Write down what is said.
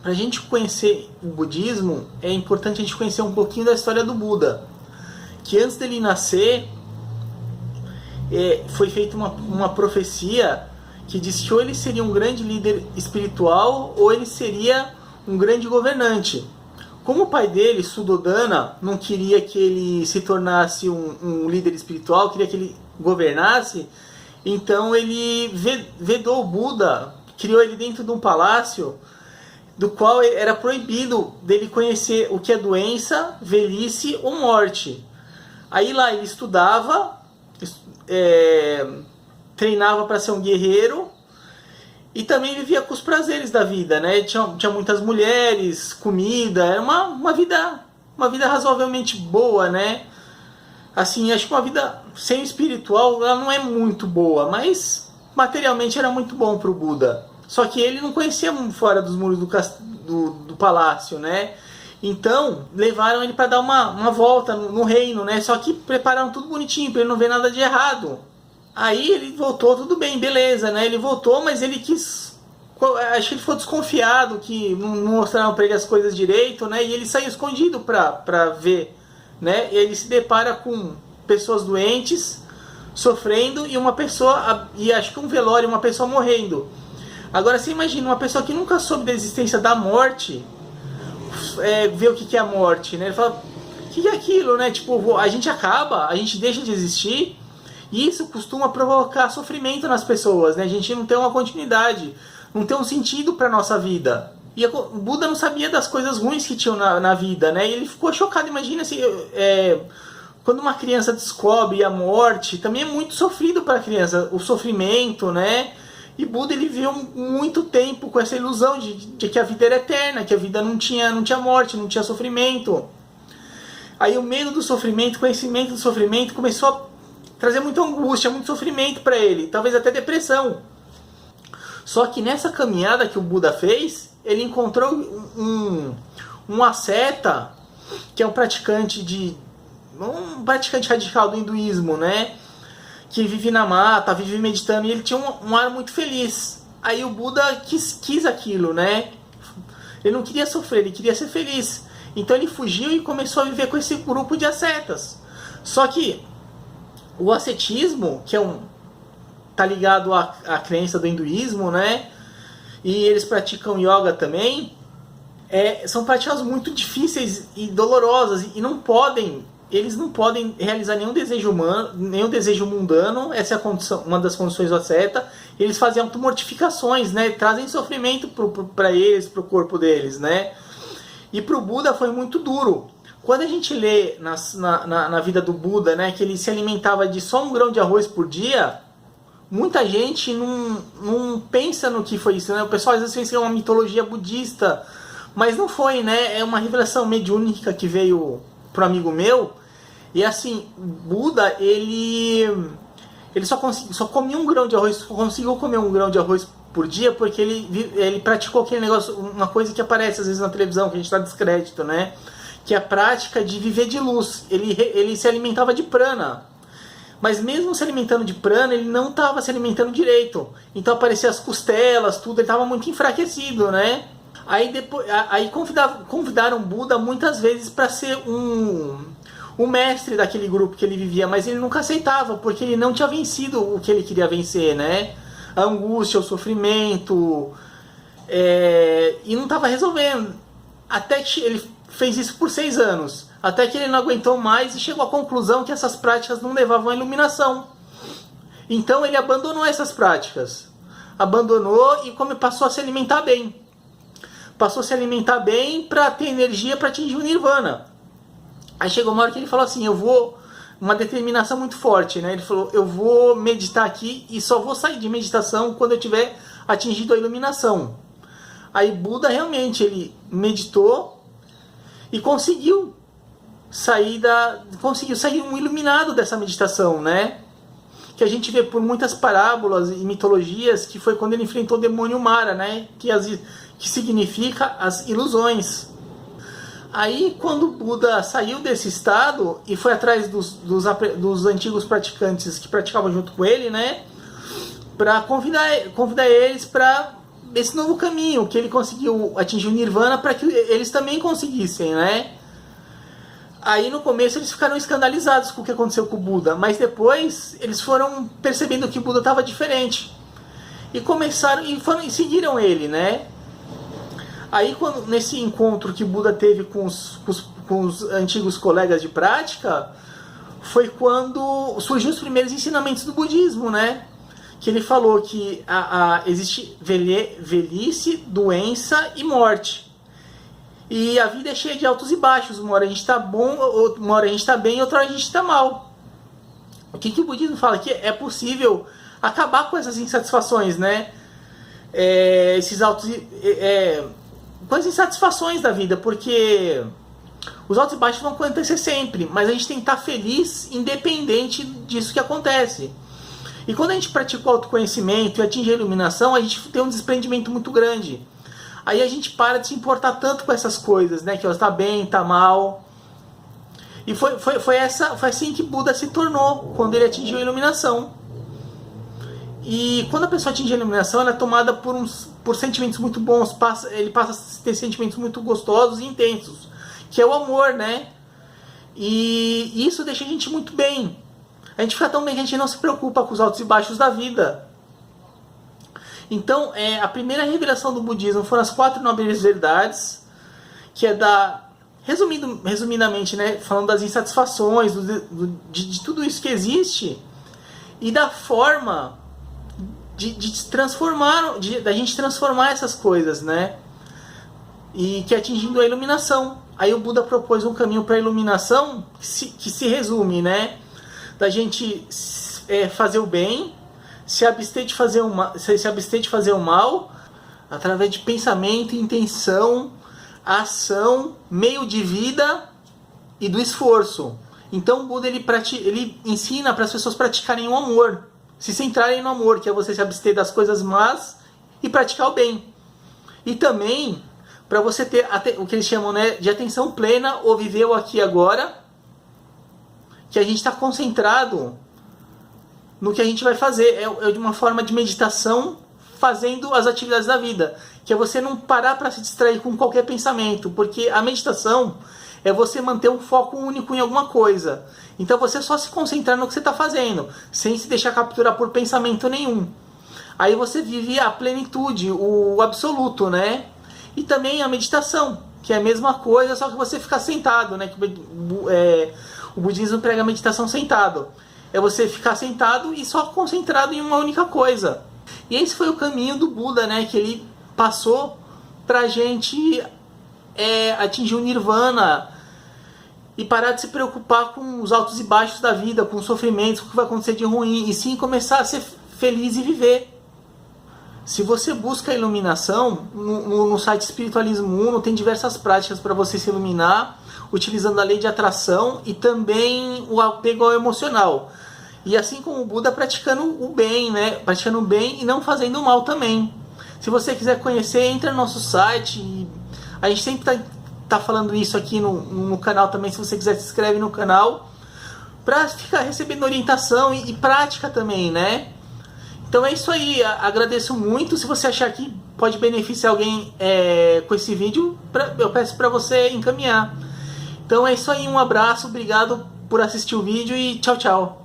para a gente conhecer o budismo, é importante a gente conhecer um pouquinho da história do Buda. Que antes dele nascer, foi feita uma profecia que diz que ou ele seria um grande líder espiritual ou ele seria um grande governante. Como o pai dele, Suddhodana, não queria que ele se tornasse um líder espiritual, queria que ele governasse, então ele vedou o Buda, criou ele dentro de um palácio, do qual era proibido dele conhecer o que é doença, velhice ou morte. Aí lá ele estudava, treinava para ser um guerreiro e também vivia com os prazeres da vida, né? Tinha muitas mulheres, comida, era uma vida razoavelmente boa, né? Assim, acho que uma vida sem espiritual ela não é muito boa, mas materialmente era muito bom para o Buda. Só que ele não conhecia fora dos muros do palácio, né? Então, levaram ele para dar uma volta no reino, né? Só que prepararam tudo bonitinho, para ele não ver nada de errado. Aí ele voltou, tudo bem, beleza, né? Ele voltou, mas ele quis... Acho que ele ficou desconfiado, que não mostraram para ele as coisas direito, né? E ele saiu escondido para ver, né? E ele se depara com pessoas doentes, sofrendo, e uma pessoa... E acho que um velório, uma pessoa morrendo. Agora você imagina uma pessoa que nunca soube da existência da morte, ver o que é a morte, né? Ele fala, o que é aquilo, né? Tipo, a gente acaba, a gente deixa de existir, e isso costuma provocar sofrimento nas pessoas, né? A gente não tem uma continuidade, não tem um sentido para nossa vida. E o Buda não sabia das coisas ruins que tinham na vida, né? E ele ficou chocado. Imagina assim, quando uma criança descobre a morte, também é muito sofrido para a criança, o sofrimento, né? E Buda ele viveu muito tempo com essa ilusão de que a vida era eterna, que a vida não tinha morte, não tinha sofrimento. Aí o medo do sofrimento, o conhecimento do sofrimento começou a trazer muita angústia, muito sofrimento para ele, talvez até depressão. Só que nessa caminhada que o Buda fez, ele encontrou um asceta, que é um praticante radical do hinduísmo, né? Que vive na mata, vive meditando, e ele tinha um ar muito feliz. Aí o Buda quis aquilo, né? Ele não queria sofrer, ele queria ser feliz. Então ele fugiu e começou a viver com esse grupo de ascetas. Só que o ascetismo, que tá ligado à crença do hinduísmo, né? E eles praticam yoga também. São práticas muito difíceis e dolorosas, e eles não podem realizar nenhum desejo humano, nenhum desejo mundano. Essa é uma das condições do asceta. Eles fazem automortificações, né? Trazem sofrimento para eles, para o corpo deles, né? E para o Buda foi muito duro. Quando a gente lê na vida do Buda, né, que ele se alimentava de só 1 grão de arroz por dia, muita gente não pensa no que foi isso, né? O pessoal às vezes pensa que é uma mitologia budista, mas não foi, né? É uma revelação mediúnica que veio pro amigo meu. E assim, Buda, ele só comia 1 grão de arroz, só conseguiu comer 1 grão de arroz por dia porque ele praticou aquele negócio, uma coisa que aparece às vezes na televisão, que a gente dá descrédito, né? Que é a prática de viver de luz. Ele se alimentava de prana. Mas mesmo se alimentando de prana, ele não estava se alimentando direito. Então apareciam as costelas, tudo, ele estava muito enfraquecido, né? Aí convidaram Buda muitas vezes para ser o mestre daquele grupo que ele vivia, mas ele nunca aceitava, porque ele não tinha vencido o que ele queria vencer, né? A angústia, o sofrimento, e não estava resolvendo. Até que ele fez isso por 6 anos, até que ele não aguentou mais e chegou à conclusão que essas práticas não levavam à iluminação. Então ele abandonou essas práticas, abandonou e passou a se alimentar bem. Passou a se alimentar bem para ter energia para atingir o Nirvana. Aí chegou uma hora que ele falou assim, uma determinação muito forte, né? Ele falou, eu vou meditar aqui e só vou sair de meditação quando eu tiver atingido a iluminação. Aí Buda realmente, ele meditou e conseguiu sair um iluminado dessa meditação, né? Que a gente vê por muitas parábolas e mitologias, que foi quando ele enfrentou o demônio Mara, né? Que significa as ilusões. Aí, quando Buda saiu desse estado e foi atrás dos antigos praticantes que praticavam junto com ele, né? Para convidar eles para esse novo caminho, que ele conseguiu atingir o Nirvana para que eles também conseguissem, né? Aí no começo eles ficaram escandalizados com o que aconteceu com o Buda, mas depois eles foram percebendo que o Buda estava diferente. E começaram e seguiram ele, né? Aí nesse encontro que o Buda teve com os antigos colegas de prática, foi quando surgiu os primeiros ensinamentos do budismo, né? Que ele falou que existe velhice, doença e morte. E a vida é cheia de altos e baixos. Uma hora a gente está bom, uma hora a gente está bem, outra hora a gente está mal. O que o budismo fala? Que é possível acabar com essas insatisfações, né? Esses altos com as insatisfações da vida, porque os altos e baixos vão acontecer sempre, mas a gente tem que estar feliz independente disso que acontece. E quando a gente pratica o autoconhecimento e atinge a iluminação, a gente tem um desprendimento muito grande. Aí a gente para de se importar tanto com essas coisas, né? Que está bem, está mal. E foi assim que Buda se tornou, quando ele atingiu a iluminação. E quando a pessoa atinge a iluminação, ela é tomada por sentimentos muito bons. Ele passa a ter sentimentos muito gostosos e intensos, que é o amor, né? E isso deixa a gente muito bem. A gente fica tão bem que a gente não se preocupa com os altos e baixos da vida. Então, a primeira revelação do budismo foram as 4 nobres verdades, que é resumidamente, né, falando das insatisfações, de tudo isso que existe, e da forma da gente transformar essas coisas, né? E que atingindo a iluminação. Aí o Buda propôs um caminho para a iluminação que se resume, né? Da gente fazer o bem, se abster de fazer o mal, através de pensamento, intenção, ação, meio de vida e do esforço. Então o Buda ele ensina para as pessoas praticarem o amor, se centrarem no amor, que é você se abster das coisas más e praticar o bem. E também para você ter o que eles chamam, né, de atenção plena, ou viver o aqui e agora, que a gente está concentrado no que a gente vai fazer. É de uma forma de meditação, fazendo as atividades da vida, que é você não parar para se distrair com qualquer pensamento, porque a meditação é você manter um foco único em alguma coisa. Então você só se concentrar no que você está fazendo, sem se deixar capturar por pensamento nenhum. Aí você vive a plenitude, o absoluto, né? E também a meditação, que é a mesma coisa, só que você fica sentado, né? O budismo prega a meditação sentado. É você ficar sentado e só concentrado em uma única coisa. E esse foi o caminho do Buda, né? Que ele passou pra gente atingir o Nirvana e parar de se preocupar com os altos e baixos da vida, com os sofrimentos, com o que vai acontecer de ruim, e sim começar a ser feliz e viver. Se você busca a iluminação, no site Espiritualismo Uno tem diversas práticas para você se iluminar, utilizando a lei de atração e também o apego ao emocional. E assim como o Buda, praticando o bem, né? Praticando o bem e não fazendo o mal também. Se você quiser conhecer, entra no nosso site. A gente sempre tá falando isso aqui no canal também. Se você quiser, se inscreve no canal para ficar recebendo orientação e prática também, né? Então é isso aí. Agradeço muito. Se você achar que pode beneficiar alguém com esse vídeo, eu peço para você encaminhar. Então é isso aí. Um abraço. Obrigado por assistir o vídeo e tchau, tchau.